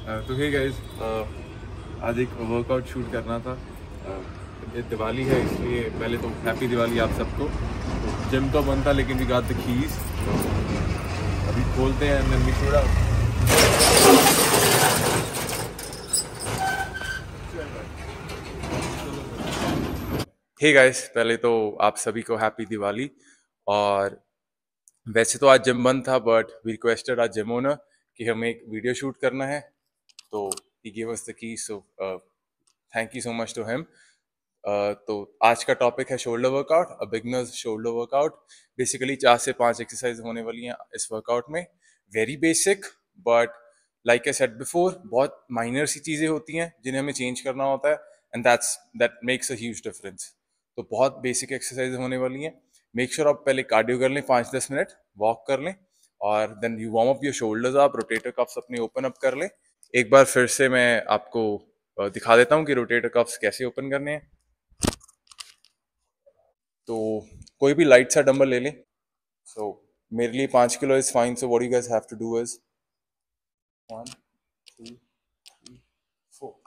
तो hey guys, आज एक वर्कआउट शूट करना था। ये दिवाली है, इसलिए पहले तो हैप्पी दिवाली आप सबको। जिम तो बंद था लेकिन वी गॉट द कीज, तो अभी खोलते हैं and then we shoot out. Hey guys, पहले तो आप सभी को हैप्पी दिवाली। और वैसे तो आज जिम बंद था बट वी रिक्वेस्टेड आज जिम ओनर कि हमें एक वीडियो शूट करना है, तो ही give us the key, so thank you so much to him. तो आज का टॉपिक है shoulder workout, a beginners shoulder workout. Basically 4 से 5 एक्सरसाइज होने वाली हैं इस वर्कआउट में। Very basic, but like I said before, बहुत माइनर सी चीज़ें होती हैं जिन्हें हमें चेंज करना होता है, and that makes a huge difference. तो बहुत बेसिक एक्सरसाइज होने वाली हैं। मेक श्योर आप पहले कार्डियो कर लें 5-10 मिनट, वॉक कर लें, और then you warm up your shoulders, आप रोटेटर कफ्स अपने ओपन अप कर लें। एक बार फिर से मैं आपको दिखा देता हूँ कि रोटेटर कफ्स कैसे ओपन करने हैं। तो कोई भी लाइट सा डंबल ले लें। सो मेरे लिए 5 kilo is fine. So what you guys have to do is 1 2 3 4।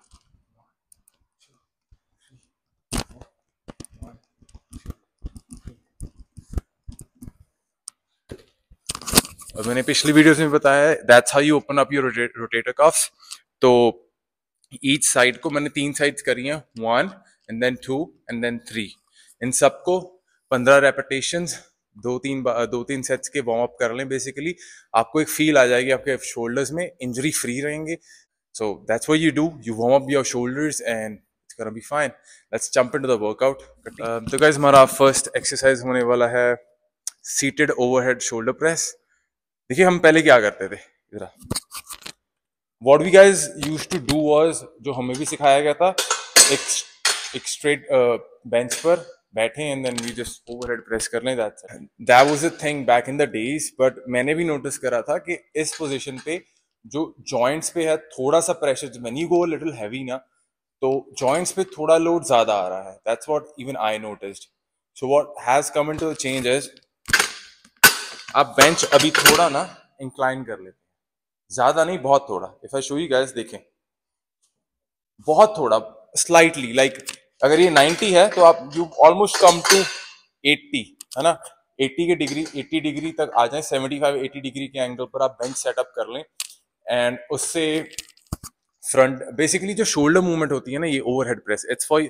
और मैंने पिछली वीडियोस में बताया है, that's how you open up your rotator coughs. तो ईच साइड को मैंने 3 साइड्स करी हैं, 1 एंड देन 2 एंड देन 3। इन सबको 15 रेपिटेशंस, 2-3 सेट्स के वार्म अप कर लें। बेसिकली आपको एक फील आ जाएगी, आपके शोल्डर्स में इंजरी फ्री रहेंगे। So that's what you do. You warm up your shoulders and it's gonna be fine. Let's jump into the workout. तो guys, हमारा फर्स्ट एक्सरसाइज होने वाला है सीटेड ओवरहेड शोल्डर प्रेस। देखिए हम पहले क्या करते थे, जरा what we guys used to do was, जो हमें भी सिखाया गया था, एक स्ट्रेट बेंच पर बैठे and then we just overhead press कर लें। That was a thing back in the days, but मैंने भी नोटिस करा था कि इस पोजीशन पे जो जॉइंट्स पे है थोड़ा सा pressure, when you go little heavy ना, तो जॉइंट्स पे थोड़ा लोड ज्यादा आ रहा है। That's what even I noticed. So what has come into the change is, आप बेंच अभी थोड़ा ना इंक्लाइन कर लेते हैं, ज्यादा नहीं, बहुत थोड़ा। If I show you guys, देखें, बहुत थोड़ा, स्लाइटली, लाइक अगर ये 90 है तो आप यू ऑलमोस्ट कम टू 80, है ना। 80 डिग्री तक आ जाए, 75-80 डिग्री के एंगल पर आप बेंच सेटअप कर लें। एंड उससे फ्रंट, बेसिकली जो शोल्डर मूवमेंट होती है ना, ये ओवरहेड प्रेस, इट्स फॉर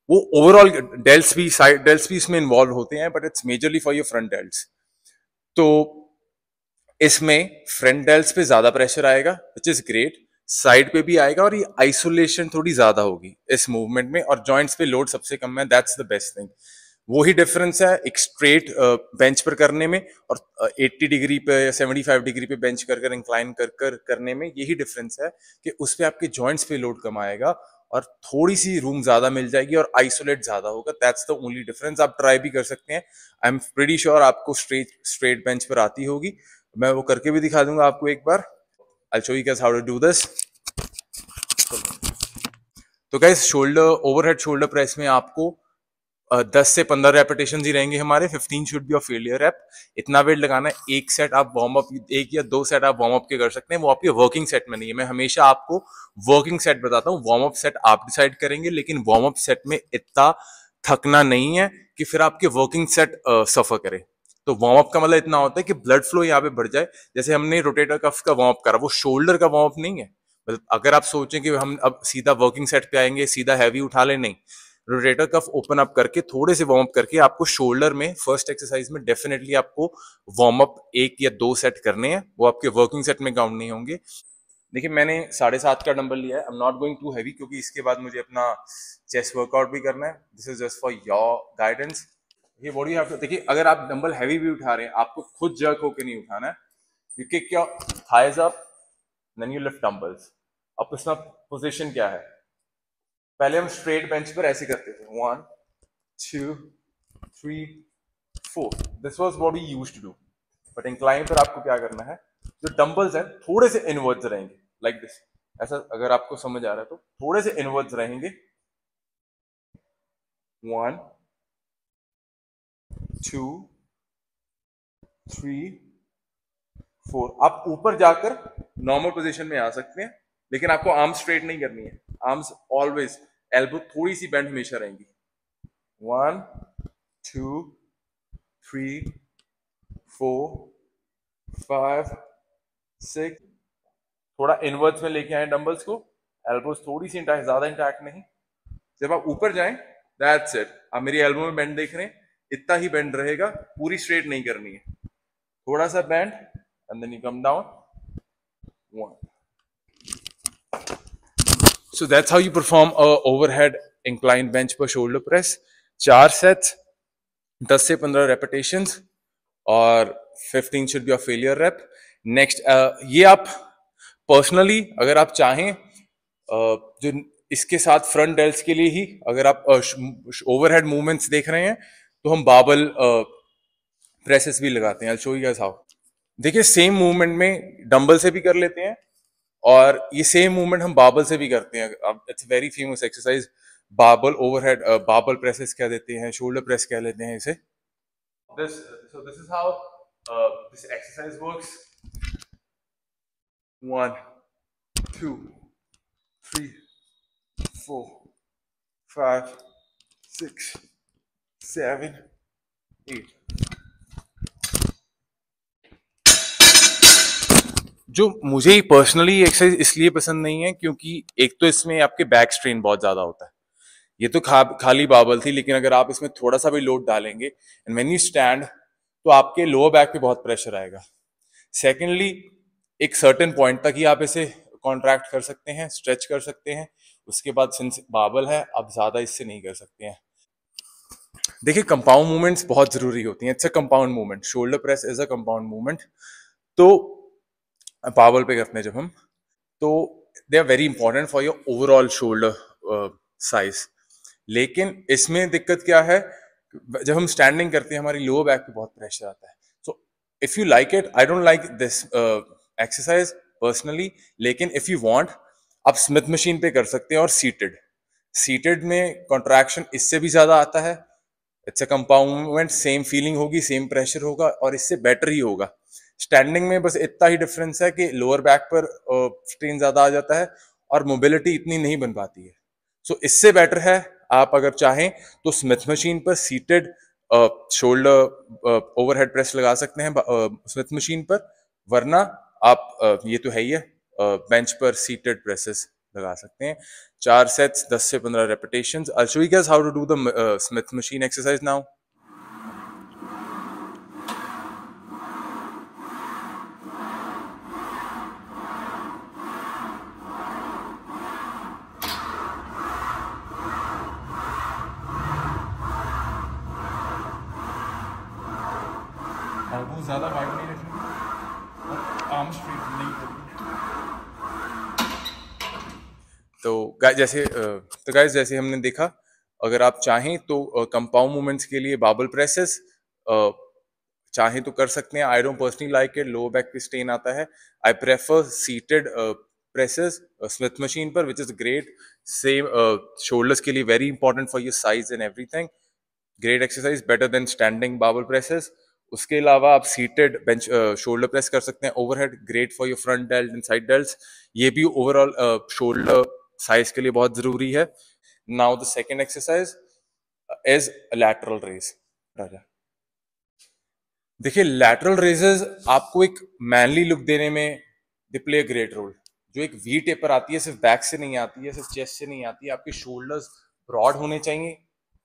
वो ओवरऑल डेल्स भी, साइड डेल्स भी इसमें इन्वॉल्व होते हैं, but it's majorly for your front delts. तो इसमें फ्रंट डेल्स पे ज्यादा प्रेशर आएगा, विच इज ग्रेट। साइड पे भी आएगा और ये आइसोलेशन थोड़ी ज्यादा होगी इस मूवमेंट में, और जॉइंट्स पे लोड सबसे कम है। That's the best thing. वही डिफरेंस है एक स्ट्रेट बेंच पर करने में और 80 डिग्री पे या 75 डिग्री पे बेंच कर कर इंक्लाइन कर कर करने में। यही डिफरेंस है कि उस पे आपके जॉइंट्स पे लोड कम आएगा और थोड़ी सी रूम ज्यादा मिल जाएगी और आइसोलेट ज्यादा होगा। That's the only difference. आप ट्राई भी कर सकते हैं। आई एम प्रीटी श्योर आपको स्ट्रेट बेंच पर आती होगी। मैं वो करके भी दिखा दूंगा आपको एक बार। I show you guys how to do this. तो guys, shoulder overhead shoulder press में आपको 10 से 15 रेपिटेशन ही रहेंगे हमारे। 15 should be a failure rep. इतना वेट लगाना है। एक सेट आप वार्म अप, 1 या 2 सेट आप वार्म अप के कर सकते हैं, वो आपके वर्किंग सेट में नहीं है। मैं हमेशा आपको वर्किंग सेट बताता हूँ, वार्म अप सेट आप डिसाइड करेंगे, लेकिन वार्म अप सेट में इतना थकना नहीं है कि फिर आपके वर्किंग सेट सफर करे। तो वार्म अप का मतलब इतना होता है कि ब्लड फ्लो यहाँ पे बढ़ जाए। जैसे हमने रोटेटर कफ का वार्म अप करा, वो शोल्डर का वार्म अप नहीं है। मतलब अगर आप सोचें कि हम अब सीधा वर्किंग सेट पे आएंगे, सीधा हैवी उठा ले, नहीं। रोटेटर कफ ओपन अप करके, थोड़े से वार्म अप करके, आपको शोल्डर में फर्स्ट एक्सरसाइज में डेफिनेटली आपको वार्म अप 1 या 2 सेट करने हैं। वो आपके वर्किंग सेट में काउंट नहीं होंगे। देखिए, मैंने 7.5 का डंबल लिया है। I am not going to heavy, क्योंकि इसके बाद मुझे अपना चेस्ट वर्कआउट भी करना है। This is just for your guidance. ये बॉडी हैव टू, देखिए, अगर आप डंबल हैवी भी उठा रहे हैं, आपको खुद जर्क होकर नहीं उठाना है। You kick your thighs up, then you lift dumbbells. अब इसमें पोजीशन क्या है? पहले हम स्ट्रेट बेंच पर ऐसे करते थे, 1 2 3 4। This was what we used to do. But incline पर आपको क्या करना है, जो डंबल्स हैं थोड़े से इनवर्ड्स रहेंगे, लाइक दिस। ऐसा अगर आपको समझ आ रहा है तो थोड़े से इनवर्ड्स रहेंगे। 1 2 3 4। आप ऊपर जाकर नॉर्मल पोजीशन में आ सकते हैं। लेकिन आपको आर्म स्ट्रेट नहीं करनी है, आर्म्स ऑलवेज, एल्बो थोड़ी सी बेंड हमेशा रहेंगी। 1 2 3 4 5 6, थोड़ा इनवर्ड्स में लेके आए डंबल्स को, एल्बोज थोड़ी सी इंटैक्ट, ज्यादा इंटैक्ट नहीं। जब आप ऊपर जाएं, दैट्स इट। आप मेरी एल्बो में बेंड देख रहे हैं, इतना ही बेंड रहेगा, पूरी स्ट्रेट नहीं करनी है, थोड़ा सा bend, and then you come down. 1। So that's how you perform a overhead incline bench per shoulder press। 4 sets, 10 से 15 repetitions, और 15 should be a failure rep। Next ये आप पर्सनली अगर आप चाहें, जो इसके साथ फ्रंट डेल्ट्स के लिए ही अगर आप ओवरहेड मूवमेंट्स देख रहे हैं, तो हम बाबल प्रेसेस भी लगाते हैं। I'll show you guys how। देखिए सेम मूवमेंट में डंबल से भी कर लेते हैं, और ये सेम मूवमेंट हम बाबल से भी करते हैं। It's very famous exercise, Babal overhead, Babal presses कह देते हैं, शोल्डर प्रेस कह लेते हैं इसे। This is how this exercise works. 1 2 3 4 5 6 7 8। जो मुझे पर्सनली एक्सरसाइज इसलिए पसंद नहीं है क्योंकि एक तो इसमें आपके बैक स्ट्रेन बहुत ज्यादा होता है। ये तो खाली बाबल थी, लेकिन अगर आप इसमें थोड़ा सा भी लोड डालेंगे एंड व्हेन यू स्टैंड, तो आपके लोअर बैक पे बहुत प्रेशर आएगा। सेकेंडली, एक सर्टेन पॉइंट तक ही आप इसे कॉन्ट्रैक्ट कर सकते हैं, स्ट्रेच कर सकते हैं, उसके बाद सिंस बाबल है आप ज्यादा इससे नहीं कर सकते हैं। देखिए कंपाउंड मूवमेंट्स बहुत जरूरी होती हैं। It's a compound movement, shoulder press is a compound movement. तो बाबल पे करते हैं जब हम, तो they are very important for your overall shoulder size. लेकिन इसमें दिक्कत क्या है, जब हम स्टैंडिंग करते हैं हमारी लोअर बैक पे बहुत प्रेशर आता है। So if you like it, I don't like this exercise personally, लेकिन इफ यू वांट, आप स्मिथ मशीन पे कर सकते हैं, और सीटेड, सीटेड में कॉन्ट्रैक्शन इससे भी ज्यादा आता है। It's a compound movement, same feeling होगी, सेम प्रेशर होगा, और इससे बेटर ही होगा। स्टैंडिंग में बस इतना ही डिफरेंस है कि लोअर बैक पर स्ट्रेन ज्यादा आ जाता है और मोबिलिटी इतनी नहीं बन पाती है। सो इससे बेटर है, आप अगर चाहें तो स्मिथ मशीन पर सीटेड शोल्डर ओवरहेड प्रेस लगा सकते हैं स्मिथ मशीन पर, वरना आप ये तो है ही है, बेंच पर सीटेड प्रेसेस लगा सकते हैं। 4 सेट्स, 10 से 15 repetitions. I'll show you guys how to do the Smith machine exercise now। बहुत ज्यादा वाइड नहीं रखनी और आर्म स्ट्रेट नहीं करनी। तो गाइस जैसे हमने देखा, अगर आप चाहें तो कंपाउंड मूवमेंट्स के लिए बाबल प्रेसेस चाहें तो कर सकते हैं। I don't personally like it, lower back पे स्ट्रेन आता है। I prefer seated presses Smith machine पर, which is great. Same shoulders के लिए very important for your size and everything. Great exercise, better than standing barbell presses. उसके अलावा आप seated bench shoulder press कर सकते हैं overhead, great for your front dealt and side delts. ये भी ओवरऑल शोल्डर साइज के लिए बहुत जरूरी है। Now the second exercise is lateral raise. Raja, देखिए लैटरल रेजेस आपको एक मैनली लुक देने में they play a great role. जो एक वी टेपर आती है, सिर्फ बैक से नहीं आती है, सिर्फ चेस्ट से नहीं आती है। आपके शोल्डर्स ब्रॉड होने चाहिए,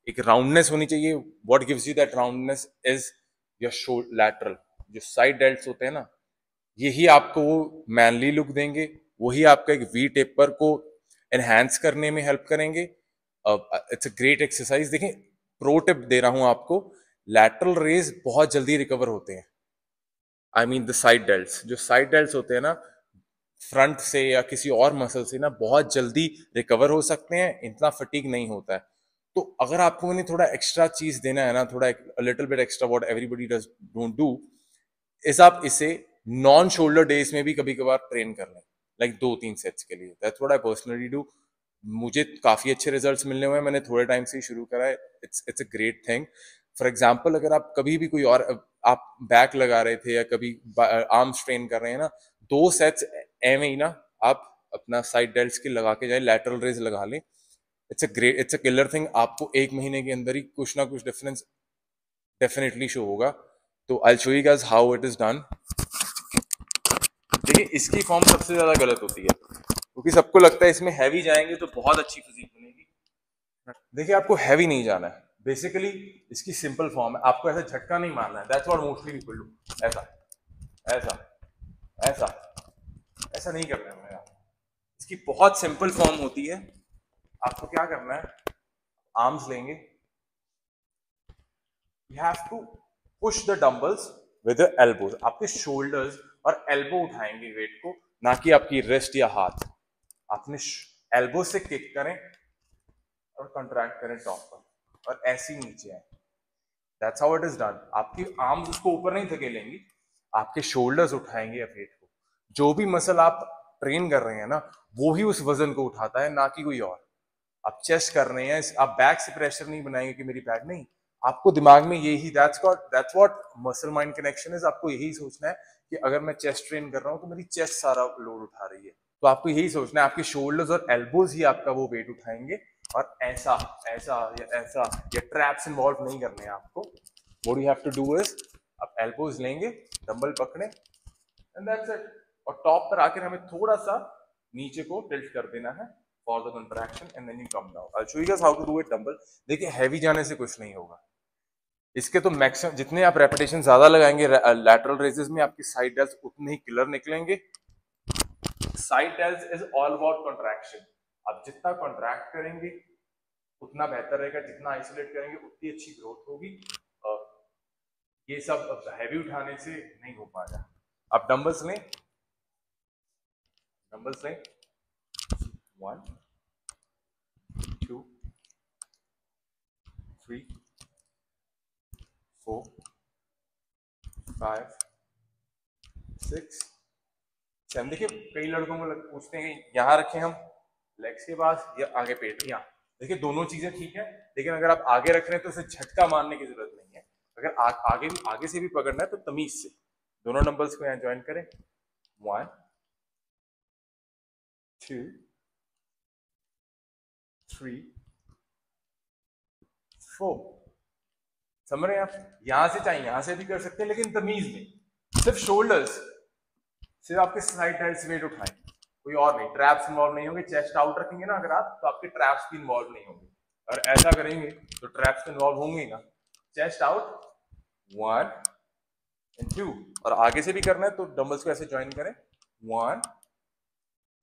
एक राउंडनेस होनी चाहिए। What gives you that roundness is your lateral, जो साइड डेल्ट्स होते हैं ना, यही आपको वो मैनली लुक देंगे, वही आपका एक वी टेपर को एनहांस करने में हेल्प करेंगे। It's a great exercise. देखिए प्रो टिप दे रहा हूं आपको, लैटरल रेज बहुत जल्दी रिकवर होते हैं। I mean the side delts, जो साइड डेल्ट्स होते हैं ना, फ्रंट से या किसी और मसल से ना बहुत जल्दी रिकवर हो सकते हैं, इतना फटीग नहीं होता है। तो अगर आपको मैंने थोड़ा एक्स्ट्रा चीज देना है ना, थोड़ा little bit extra, what everybody does don't do, इस आप इसे नॉन शोल्डर डेज में भी कभी कभार ट्रेन कर लें, लाइक 2-3 सेट्स के लिए। That's what I personally do. मुझे काफी अच्छे रिजल्ट्स मिलने हुए हैं, मैंने थोड़े टाइम से ही शुरू करा है। It's a great thing. For example, अगर आप कभी भी कोई और, आप बैक लगा रहे थे या कभी आर्म स्ट्रेन कर रहे हैं ना, 2 सेट्स एवं ही ना आप अपना साइड डेल्ट्स की लगा के जाए, लैटरल रेज लगा लें, इट्स अ किलर थिंग। आपको 1 महीने के अंदर ही कुछ ना कुछ डिफरेंस डेफिनेटली शो होगा। तो I show you guys how it is done. देखिए इसकी फॉर्म सबसे ज्यादा गलत होती है, क्योंकि सबको लगता है इसमें हैवी जाएंगे तो बहुत अच्छी फिजिक बनेगी। देखिए आपको हैवी नहीं जाना है, बेसिकली इसकी सिंपल फॉर्म है, आपको ऐसा झटका नहीं मारना है। That's what mostly people do. ऐसा ऐसा ऐसा ऐसा नहीं करना है हमें। इसकी बहुत सिंपल फॉर्म होती है। आपको क्या करना है, आर्म्स लेंगे, you have to push the dumbbells with the elbows. आपके शोल्डर्स और एल्बो उठाएंगे वेट को, ना कि आपकी रिस्ट या हाथ। अपने एल्बो से किक करें और कंट्रैक्ट करें टॉप पर, और ऐसे ही नीचे आए। That's how it is done. आपकी आर्म्स उसको ऊपर नहीं धकेलेंगी, आपके शोल्डर्स उठाएंगे वेट को। जो भी मसल आप ट्रेन कर रहे हैं ना, वो ही उस वजन को उठाता है, ना कि कोई और। आप चेस्ट कर रहे हैं, आप बैक से प्रेशर नहीं बनाएंगे कि मेरी बैक नहीं। आपको दिमाग में यही that's what muscle mind connection is. आपको यही सोचना है कि अगर मैं चेस्ट ट्रेन कर रहा हूं तो मेरी चेस्ट सारा लोड उठा रही है। तो आपको यही सोचना है, आपके शोल्डर्स और एल्बोज ही आपका वो वेट उठाएंगे। और ऐसा ऐसा या ट्रैप्स इन्वॉल्व नहीं करने हैं आपको। What you have to do is, आप एल्बोज लेंगे, डंबल पकड़े, एंड दैट्स इट। और टॉप पर आकर हमें थोड़ा सा नीचे को टिल्ट कर देना है for the contraction, and then you come down. I show you guys how to do it dumbbell. देखिए हैवी जाने से कुछ नहीं होगा। इसके तो मैक्सिमम जितने आप रेपिटेशन ज्यादा लगाएंगे लैटरल रेजेस में, आपकी साइड डेल्स उतने ही किलर निकलेंगे। Side delts is all about contraction. आप जितना कंट्रैक्ट करेंगे उतना बेहतर रहेगा, जितना आइसोलेट करेंगे उतनी अच्छी ग्रोथ होगी। ये सब हैवी उठाने से नहीं हो पाएगा। आप डंबल्स लें, डंबल्स लें, 1 2 3 4 5 6 7। देखिए कई लड़कों को पूछते हैं यहाँ रखें हम लेग्स के पास या आगे पेट, यहाँ। देखिए दोनों चीजें ठीक है, लेकिन अगर आप आगे रख रहे हैं तो उसे झटका मारने की जरूरत नहीं है। अगर आगे से भी पकड़ना है तो तमीज से दोनों डंबल्स को यहाँ ज्वाइन करें। 1 2 3 4। समझ रहे हैं आप? यहां से चाहे यहां से भी कर सकते हैं, लेकिन तमीज में सिर्फ शोल्डर्स, सिर्फ आपके साइड डेल्ट्स वेट उठाएं, कोई और नहीं। ट्रैप्स इन्वॉल्व नहीं होंगे। चेस्ट आउट रखेंगे ना अगर आप, तो आपके ट्रैप्स भी इन्वॉल्व नहीं होंगे। और ऐसा करेंगे तो ट्रैप्स तो इन्वॉल्व होंगे ही ना। Chest out, 1 and 2। और आगे से भी करना है तो डंबल्स को ऐसे ज्वाइन करें, 1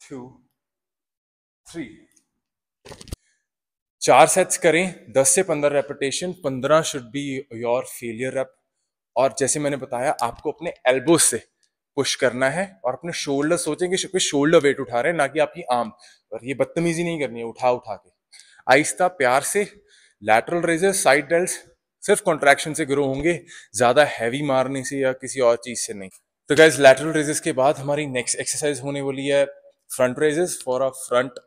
2 3। 4 सेट्स करें, 10 से 15 repetition. 15 should be your failure rape. और जैसे मैंने बताया, आपको अपने एल्बो से पुश करना है और अपने शोल्डर सोचेंगे कि शोल्डर वेट उठा रहे हैं, ना कि आपकी आर्म। और ये बदतमीजी नहीं करनी है उठा उठा के, आहिस्ता प्यार से। लैटरल रेजेस, साइड डेल्ट्स सिर्फ कॉन्ट्रैक्शन से ग्रो होंगे, ज्यादा हैवी मारने से या किसी और चीज से नहीं। तो गाइज लैटरल रेजेस के बाद हमारी नेक्स्ट एक्सरसाइज होने वाली है front raises for a front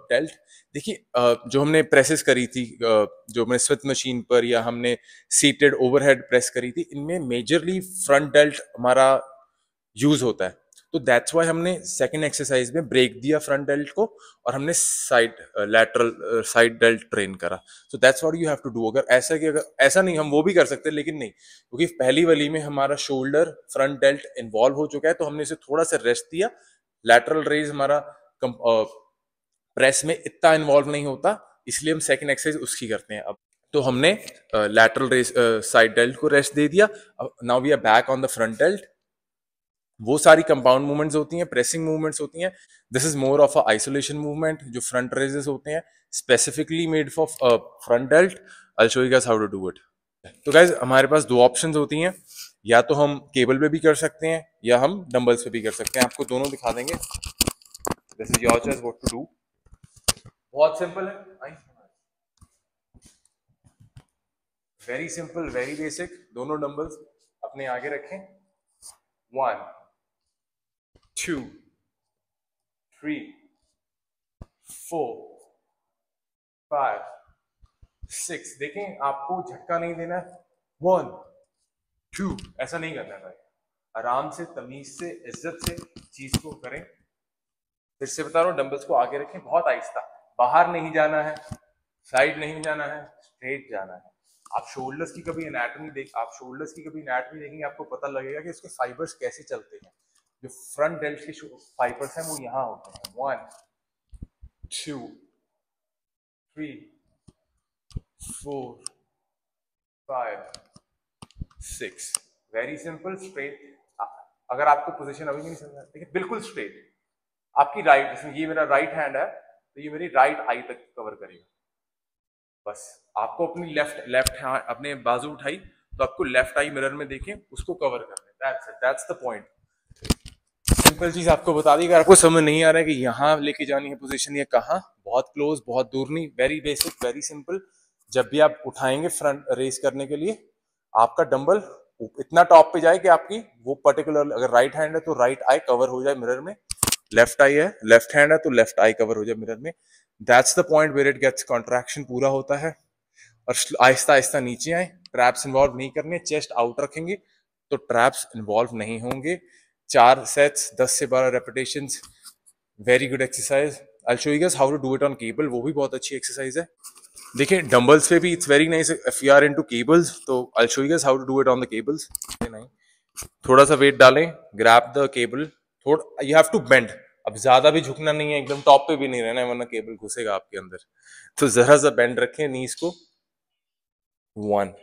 dealt. देखिए जो हमने प्रेसेस करी थी, जो हमने स्मिथ मशीन पर या हमने सीटेड ओवरहेड प्रेस करी थी, इनमें मेजरली फ्रंट डेल्ट हमारा यूज होता है। तो दैट्स वाई हमने सेकंड एक्सरसाइज में ब्रेक दिया फ्रंट डेल्ट को, और हमने side lateral side delt train करा। So that's what you have to do. अगर ऐसा कि अगर ऐसा नहीं, हम वो भी कर सकते हैं लेकिन नहीं, क्योंकि पहली वाली में हमारा शोल्डर फ्रंट डेल्ट इन्वॉल्व हो चुका है, तो हमने इसे थोड़ा सा रेस्ट दिया। लैटरल रेज हमारा प्रेस में इतना इन्वॉल्व नहीं होता, इसलिए हम सेकंड एक्सरसाइज उसकी करते हैं। अब तो हमने लैटरल रेज साइड डेल्ट को रेस्ट दे दिया। Now we are back on the front delt. वो सारी कंपाउंड मूवमेंट्स होती हैं, प्रेसिंग मूवमेंट्स होती हैं। This is more of a isolation movement. जो फ्रंट रेजेस होते हैं specifically made for front delt. I show you guys how to do it. तो गाइस हमारे पास दो ऑप्शंस होती हैं, या तो हम केबल पे भी कर सकते हैं या हम डंबल्स पे भी कर सकते हैं। आपको दोनों दिखा देंगे। This is your choice what to do. बहुत सिंपल है, वेरी सिंपल, वेरी बेसिक। दोनों डंबल्स अपने आगे रखें, 1 2 3 4 5 6। देखें आपको झटका नहीं देना है, 1 2 ऐसा नहीं करना है भाई। आराम से, तमीज से, इज्जत से चीज को करें। फिर से बता रहा हूँ, डंबल्स को आगे रखें, बहुत आहिस्ता, बाहर नहीं जाना है, साइड नहीं जाना है, स्ट्रेट जाना है। आप शोल्डर्स की कभी एनाटॉमी देखेंगे, आपको पता लगेगा कि इसके फाइबर्स कैसे चलते हैं। जो फ्रंट डेल्ट के फाइबर्स हैं वो यहाँ होते हैं। 1 2 3 4 5 6। Very simple, straight. अगर आपको पोजीशन अभी भी नहीं समझ, देखिए बिल्कुल स्ट्रेट। आपकी राइट, जैसे ये मेरा राइट हैंड है तो ये मेरी राइट आई तक कवर करेगा। बस आपको अपनी लेफ्ट अपने बाजू उठाई तो आपको लेफ्ट आई मिरर में देखें, उसको कवर करना है। That's the point. सिंपल चीज आपको बता दी। अगर आपको समझ नहीं आ रहा है कि यहाँ लेके जानी है पोजीशन या कहाँ, बहुत क्लोज, बहुत दूर नहीं, वेरी बेसिक, वेरी सिंपल। जब भी आप उठाएंगे फ्रंट रेस करने के लिए, आपका डंबल इतना टॉप पे जाए कि आपकी वो पर्टिकुलर, अगर राइट हैंड है तो राइट आई कवर हो जाए मिरर में, लेफ्ट आई है, लेफ्ट हैंड है तो लेफ्ट आई कवर हो जाए मिरर में। That's the point where it gets contraction पूरा होता है। और आहिस्ता आहिस्ता नीचे आए, ट्रैप्स इन्वॉल्व नहीं करने, चेस्ट आउट रखेंगे तो ट्रैप्स इन्वॉल्व नहीं होंगे। 4 सेट्स, 10 से 12 repetitions, very good exercise. I show you guys how to do it on cable, वो भी बहुत अच्छी एक्सरसाइज है। देखिए डंबल्स पे भी it's very nice if you are into cables, तो I show you guys how to do it on the cables. नहीं, थोड़ा सा वेट डालें, ग्रैब द केबल, थोड़ा यू हैव टू बेंड। अब ज्यादा भी झुकना नहीं है, एकदम टॉप पे भी नहीं रहना है वरना केबल घुसेगा आपके अंदर। तो जरा सा बेंड रखें नीज को। 1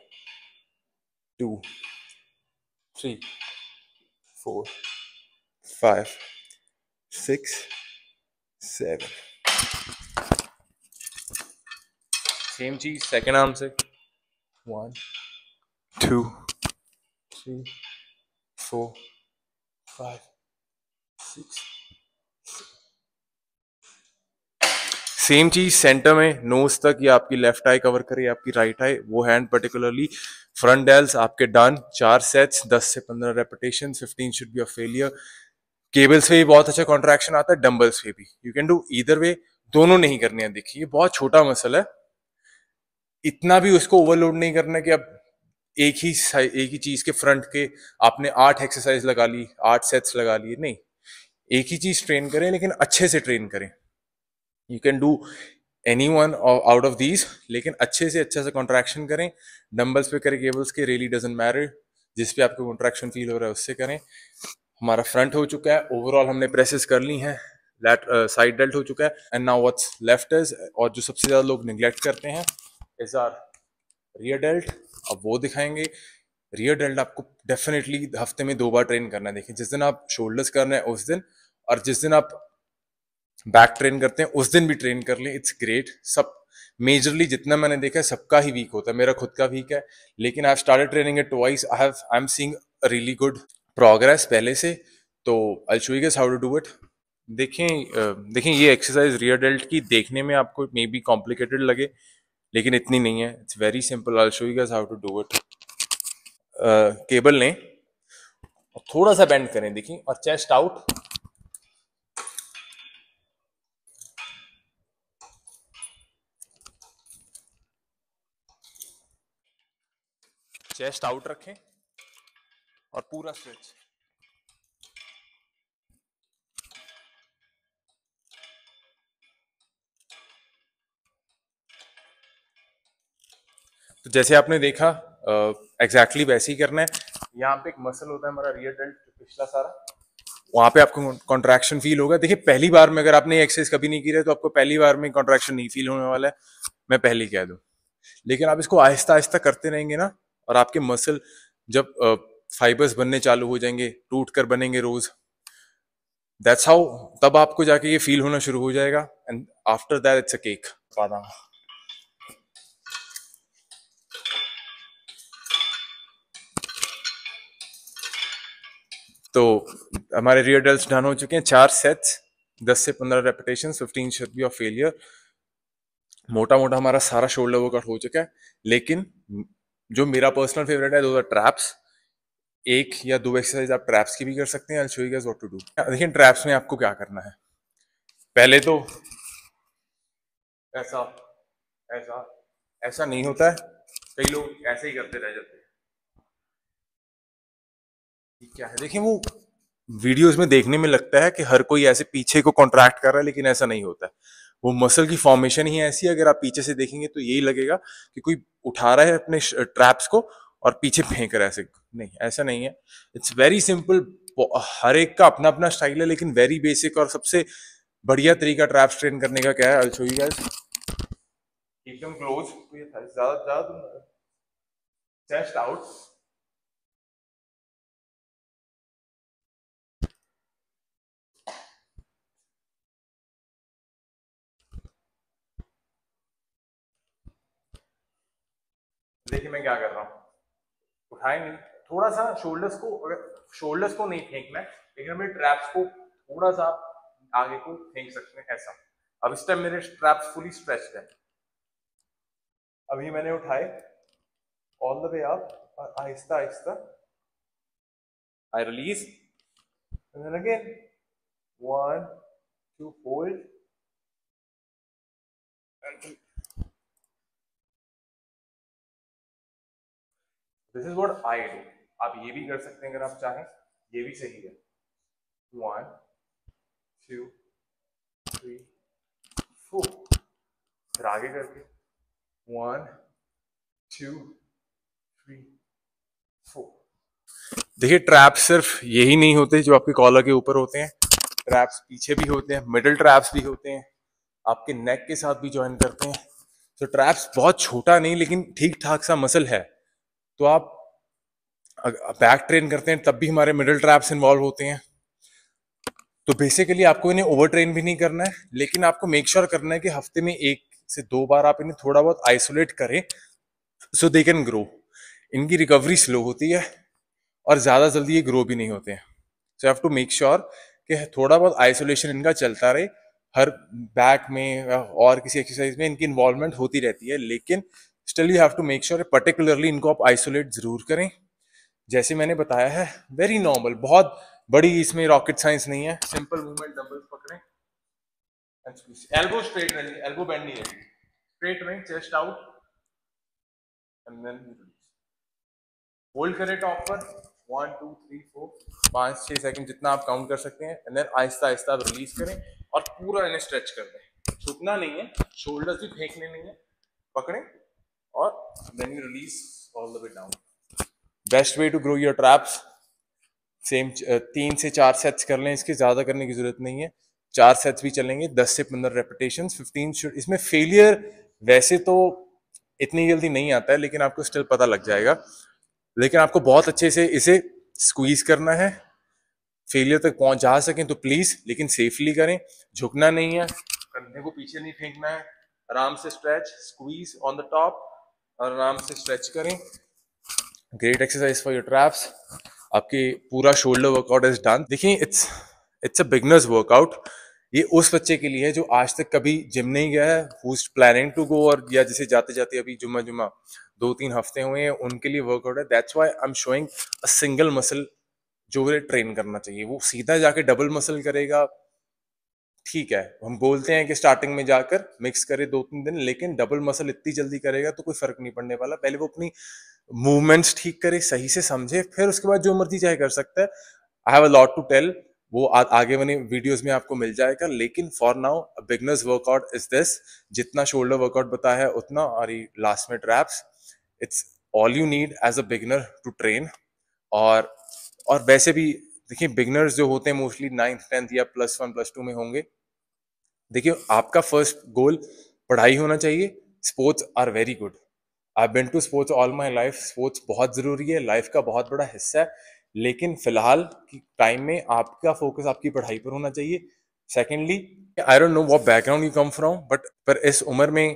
2 3 4 5 6 7। सेम चीज सेकेंड आर्म से। 1 2 3 4 5 6। सेम चीज सेंटर में, नोज तक, या आपकी लेफ्ट आई कवर करे या आपकी राइट आई, वो हैंड पर्टिकुलरली फ्रंट डेल्स आपके डन। 4 सेट्स, 10 से 15 repetition, 15 should be a failure. Cables पे भी बहुत अच्छा कॉन्ट्रैक्शन आता है, डंबल्स पे भी। You can do either way, दोनों नहीं करने हैं। देखिए बहुत छोटा मसल है, इतना भी उसको ओवरलोड नहीं करना कि अब एक ही चीज के फ्रंट के आपने 8 एक्सरसाइज लगा ली, 8 सेट्स लगा लिए, नहीं। एक ही चीज ट्रेन करें लेकिन अच्छे से ट्रेन करें। You can do any one out of these, लेकिन अच्छे से कॉन्ट्रैक्शन करें। डंबल्स पे करें, केबल्स के, रियली डजंट मैटर। जिस पे आपको कॉन्ट्रैक्शन फील हो रहा है उससे करें। हमारा फ्रंट हो चुका है, ओवरऑल हमने प्रेसेस कर ली हैं, साइड डेल्ट हो चुका है। And now what's left is, और जो सबसे ज्यादा लोग निग्लेक्ट करते हैं, इज आर रियर डेल्ट। अब वो दिखाएंगे। रियर डेल्ट आपको डेफिनेटली हफ्ते में 2 बार ट्रेन करना है। देखिए जिस दिन आप शोल्डर्स करना है उस दिन, और जिस दिन आप बैक ट्रेन करते हैं उस दिन भी ट्रेन कर लें, इट्स ग्रेट। सब मेजरली जितना मैंने देखा है सबका ही वीक होता है, मेरा खुद का वीक है, लेकिन I have started training it twice. I am seeing really good progress पहले से। तो I show you guys how to do it. देखें ये एक्सरसाइज रियर डेल्ट की देखने में आपको मे बी कॉम्प्लिकेटेड लगे, लेकिन इतनी नहीं है, it's very simple. I show you guys how to do it. Cable लें और थोड़ा सा बेंड करें, देखिए, और चेस्ट आउट, चेस्ट आउट रखें और पूरा स्ट्रेच। तो जैसे आपने देखा, एग्जैक्टली वैसे ही करना है। यहाँ पे एक मसल होता है हमारा रियर डेल्ट, पिछला सारा, वहां पे आपको कॉन्ट्रैक्शन फील होगा। देखिए पहली बार में अगर आपने एक्सरसाइज कभी नहीं की है तो आपको पहली बार में कॉन्ट्रैक्शन नहीं फील होने वाला है, मैं पहले ही कह दूं। लेकिन आप इसको आहिस्ता आहिस्ता करते रहेंगे ना, और आपके मसल जब फाइबर्स बनने चालू हो जाएंगे, टूट कर बनेंगे रोज, दैट्स हाउ, तब आपको जाके ये फील होना शुरू हो जाएगा। And after that it's a cake. तो हमारे रियर डेल्स डन हो चुके हैं, 4 सेट्स, 10 से 15 repetition, 15 should B of failure. मोटा मोटा हमारा सारा शोल्डर वर्कआउट हो चुका है। लेकिन जो मेरा पर्सनल फेवरेट है, दो आर ट्रैप्स। 1 या 2 एक्सरसाइज आप ट्रैप्स की भी कर सकते हैं। I show you guys what to do. देखिए ट्रैप्स में आपको क्या करना है, पहले तो ऐसा ऐसा ऐसा नहीं होता है, कई लोग ऐसे ही करते रह जाते हैं। क्या है, देखिए वो वीडियोस में देखने में लगता है कि हर कोई ऐसे पीछे को कॉन्ट्रैक्ट कर रहा है, लेकिन ऐसा नहीं होता है। वो मसल की फॉर्मेशन ही ऐसी है, अगर आप पीछे से देखेंगे तो यही लगेगा कि कोई उठा रहा है अपने ट्रैप्स को और पीछे फेंक रहा है ऐसे। नहीं, ऐसा नहीं है। It's very simple. हर एक का अपना अपना स्टाइल है, लेकिन वेरी बेसिक और सबसे बढ़िया तरीका ट्रैप्स ट्रेन करने का क्या है, आई शो यू गाइस। एकदम क्लोज, ज्यादा ज्यादा चेस्ट आउट। देखिए मैं क्या कर रहा हूँ, उठाए नहीं, थोड़ा सा शोल्डर्स को, अगर शोल्डर्स को नहीं फेंकना है, लेकिन हमें ट्रैप्स को थोड़ा सा आगे को फेंक सकते हैं ऐसा। अब इस टाइम मेरे ट्रैप्स फुली स्ट्रेच्ड है। अभी मैंने उठाए ऑल द वे अप और आहिस्ता आहिस्ता I release, and then again 1 2 hold and this is what I do. आप ये भी कर सकते हैं अगर आप चाहें, ये भी सही है। 1 2 3 4, फिर आगे करके 1 2 3 4। देखिए ट्रैप्स सिर्फ यही नहीं होते जो आपके कॉलर के ऊपर होते हैं, ट्रैप्स पीछे भी होते हैं, मिडिल ट्रैप्स भी होते हैं, आपके नेक के साथ भी ज्वाइन करते हैं। तो ट्रैप्स बहुत छोटा नहीं, लेकिन ठीक ठाक सा मसल है। तो आप बैक ट्रेन करते हैं तब भी हमारे मिडिल ट्रैप्स इन्वॉल्व होते हैं। तो बेसिकली आपको इन्हें ओवर ट्रेन भी नहीं करना है, लेकिन आपको मेक श्योर करना है कि हफ्ते में 1 से 2 बार आप इन्हें थोड़ा बहुत आइसोलेट करें, सो दे कैन ग्रो। इनकी रिकवरी स्लो होती है और ज्यादा जल्दी ये ग्रो भी नहीं होते हैं। So have to make sure कि थोड़ा बहुत आइसोलेशन इनका चलता रहे। हर बैक में और किसी एक्सरसाइज में इनकी इन्वॉल्वमेंट होती रहती है, लेकिन still you have to make sure particularly इनको आप आइसोलेट जरूर करें। जैसे मैंने बताया है, वेरी नॉर्मल, बहुत बड़ी इसमें रॉकेट साइंस नहीं है। सिंपल मूवमेंट, डंबल्स पकड़ें, एल्बो स्ट्रेट रहेंगे, एल्बो बेंड नहीं रहेगी, स्ट्रेट रहें, chest out and then hold करें टॉप पर 1 2 3 4 5 6 सेकंड जितना आप काउंट कर सकते हैं, एंड देन आहिस्ता आहिस्ता आप रिलीज करें और पूरा इन्हें स्ट्रेच कर दें। झुकना नहीं है, शोल्डर्स भी फेंकने नहीं है, पकड़ें और then you release all the way down. Best way to grow your traps, same 3 से 4 सेट्स कर लें, इसके ज्यादा करने की जरूरत नहीं है। 4 सेट्स भी चलेंगे, 10 से 15 रेपिटेशन, 15 इसमें फेलियर वैसे तो इतनी जल्दी नहीं आता है, लेकिन आपको स्टिल पता लग जाएगा। लेकिन आपको बहुत अच्छे से इसे स्क्वीज करना है, फेलियर तक पहुंच जा सकें तो प्लीज, लेकिन सेफली करें। झुकना नहीं है, कंधे को पीछे नहीं फेंकना है, आराम से stretch, squeeze on the top और आराम से स्ट्रेच करें। Great exercise for your traps. आपके पूरा शोल्डर वर्कआउट इज डन। देखिए इट्स अ बिगनर्स वर्कआउट। ये उस बच्चे के लिए है जो आज तक कभी जिम नहीं गया है, who is planning to go, और या जिसे जाते जाते अभी जुम्मा जुम्मा 2-3 हफ्ते हुए हैं, उनके लिए वर्कआउट है। That's why I am showing a single muscle जो उन्हें ट्रेन करना चाहिए। वो सीधा जाके डबल मसल करेगा, ठीक है, हम बोलते हैं कि स्टार्टिंग में जाकर मिक्स करे 2-3 दिन, लेकिन डबल मसल इतनी जल्दी करेगा तो कोई फर्क नहीं पड़ने वाला। पहले वो अपनी मूवमेंट्स ठीक करे, सही से समझे, फिर उसके बाद जो मर्जी चाहे कर सकता है। I have a lot to tell, वो आगे वाले वीडियोस में आपको मिल जाएगा, लेकिन for now beginners workout is this. जितना शोल्डर वर्कआउट बताया है उतना, और लास्ट में traps, it's all you need as a beginner to train. और और वैसे भी देखिए, बिगनर्स जो होते हैं मोस्टली 9th 10th या +1 +2 में होंगे। देखिए आपका फर्स्ट गोल पढ़ाई होना चाहिए। Sports are very good, I been to sports all my life. Sports बहुत जरूरी है, लाइफ का बहुत बड़ा हिस्सा है, लेकिन फिलहाल की टाइम में आपका फोकस आपकी पढ़ाई पर होना चाहिए। Secondly, I don't know what background you come from, but पर इस उम्र में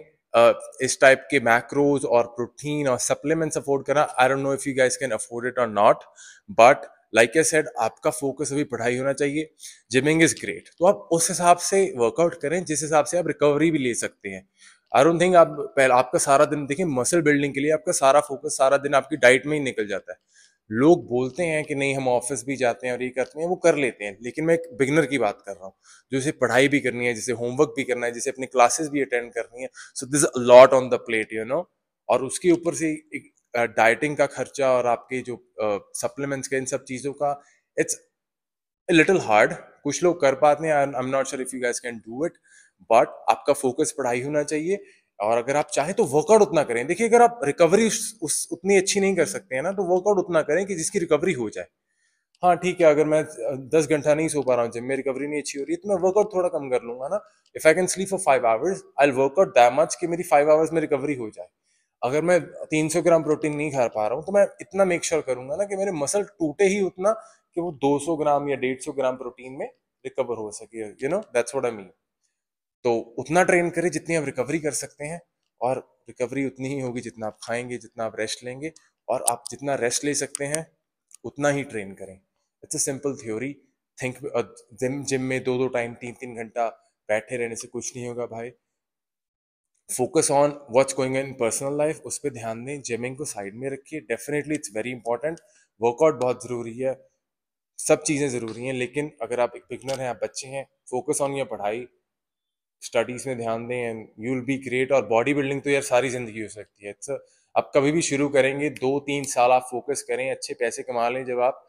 इस टाइप के मैक्रोज और प्रोटीन और सप्लीमेंट्स अफोर्ड करना, I don't know if you guys can afford it और not, but like I said, आपका फोकस अभी पढ़ाई होना चाहिए। जिमिंग इज ग्रेट, तो आप उस हिसाब से वर्कआउट करें जिस हिसाब से आप रिकवरी भी ले सकते हैं। आई डोंट थिंक आप पहले आपका सारा दिन, देखिए मसल बिल्डिंग के लिए आपका सारा फोकस सारा दिन आपकी डाइट में ही निकल जाता है। लोग बोलते हैं कि नहीं हम ऑफिस भी जाते हैं और ये करते हैं, वो कर लेते हैं, लेकिन मैं एक बिगनर की बात कर रहा हूँ जो इसे पढ़ाई भी करनी है, जिसे होमवर्क भी करना है, जिसे अपनी क्लासेस भी अटेंड करनी है। So this a lot on the plate, you know. और उसके ऊपर से एक डाइटिंग का खर्चा और आपके जो सप्लीमेंट्स के इन सब चीजों का, इट्स लिटिल हार्ड, कुछ लोग कर पाते हैं, आई am not sure if you guys can do it, but आपका फोकस पढ़ाई होना चाहिए। और अगर आप चाहे तो वर्कआउट उतना करें। देखिए, अगर आप रिकवरी उस उतनी अच्छी नहीं कर सकते हैं ना, तो वर्कआउट उतना करें कि जिसकी रिकवरी हो जाए। हाँ ठीक है, अगर मैं 10 घंटा नहीं सो पा रहा हूँ, जिम में रिकवरी नहीं अच्छी हो रही है, तो मैं वर्कआउट थोड़ा कम कर लूंगा ना। If I can sleep for 5 hours, I will work out that much कि मेरी 5 आवर्स में रिकवरी हो जाए। अगर मैं 300 ग्राम प्रोटीन नहीं खा पा रहा हूँ, तो मैं इतना मेक श्योर करूंगा ना कि मेरे मसल टूटे ही उतना कि वो 200 ग्राम या 150 ग्राम प्रोटीन में रिकवर हो सके। You know that's what I mean. तो उतना ट्रेन करें जितनी आप रिकवरी कर सकते हैं, और रिकवरी उतनी ही होगी जितना आप खाएंगे, जितना आप रेस्ट लेंगे। और आप जितना रेस्ट ले सकते हैं उतना ही ट्रेन करें। It's a simple theory. Think gym gym में 2-2 टाइम 3-3 घंटा बैठे रहने से कुछ नहीं होगा भाई। Focus on what's going in personal life, उस पर ध्यान दें। जिमिंग को साइड में रखिए, definitely it's very important. Workout बहुत जरूरी है, सब चीजें जरूरी हैं, लेकिन अगर आप एक बिगनर हैं, आप बच्चे हैं, फोकस ऑन योर पढ़ाई, स्टडीज में ध्यान दें, and you will be great. और बॉडी बिल्डिंग तो यार सारी जिंदगी हो सकती है। इट्स आप कभी भी शुरू करेंगे, 2-3 साल आप फोकस करें, अच्छे पैसे कमा लें। जब आप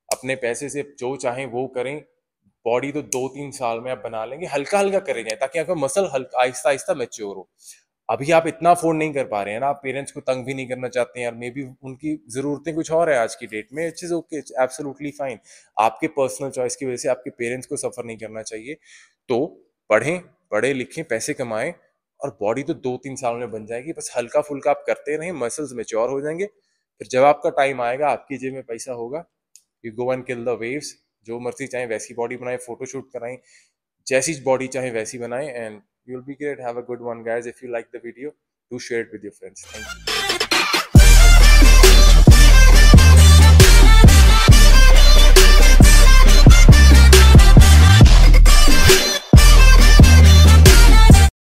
अपने पैसे से जो चाहें वो करें, बॉडी तो 2-3 साल में आप बना लेंगे। हल्का हल्का करें जाए, ताकि आपका मसल हल्का आहिस्ता आहिस्ता मैच्योर हो। अभी आप इतना अफोर्ड नहीं कर पा रहे हैं ना, आप पेरेंट्स को तंग भी नहीं करना चाहते हैं, और मे बी उनकी जरूरतें कुछ और है आज की डेट में। It's is okay, it's absolutely fine. आपके पर्सनल चॉइस की वजह से आपके पेरेंट्स को सफर नहीं करना चाहिए। तो पढ़ें, पढ़े लिखें, पैसे कमाएं, और बॉडी तो 2-3 साल में बन जाएगी। बस हल्का फुल्का आप करते रहें, मसल्स मेच्योर हो जाएंगे। फिर जब आपका टाइम आएगा, आपकी जेब में पैसा होगा, you go and kill the waves. जो मर्जी चाहे वैसी बॉडी बनाए, फोटोशूट कराएं, जैसी बॉडी चाहे वैसी बनाएं, and you'll be great. Have a good one, guys. If you like the video, do share it with your friends. Thank you.